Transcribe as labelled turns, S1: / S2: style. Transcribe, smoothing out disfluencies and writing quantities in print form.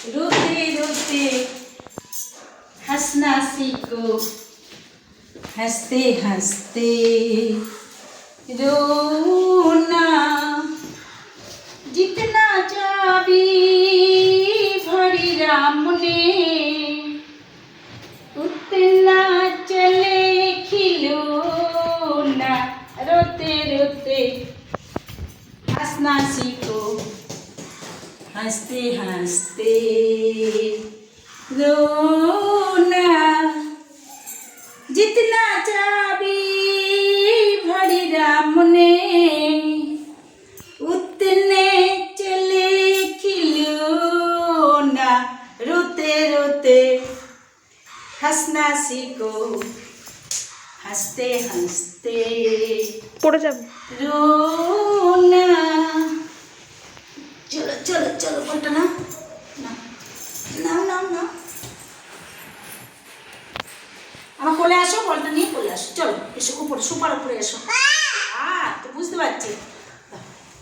S1: रोते रोते हंसना सीखो, हंसते हंसते रोना। जितना चाबी भरी राम ने, उतना चले खिलौना। रोते रोते हंसना सीखो, हंसते हंसते रोना। जितना चाबी भरी राम ने, उतने चले खिलौना। रोते रोते हंसना सीखो, हंसते हंसते
S2: পড়ে যাবে।
S1: रोना। चलो चलो चलो पलटा ना নাও নাও নাও। আমার কোলে আসো, বলটা নিয়ে কোলে আসো। চলো এসো উপরে, সুপার উপরে এসো। তো বুঝতে পারছি।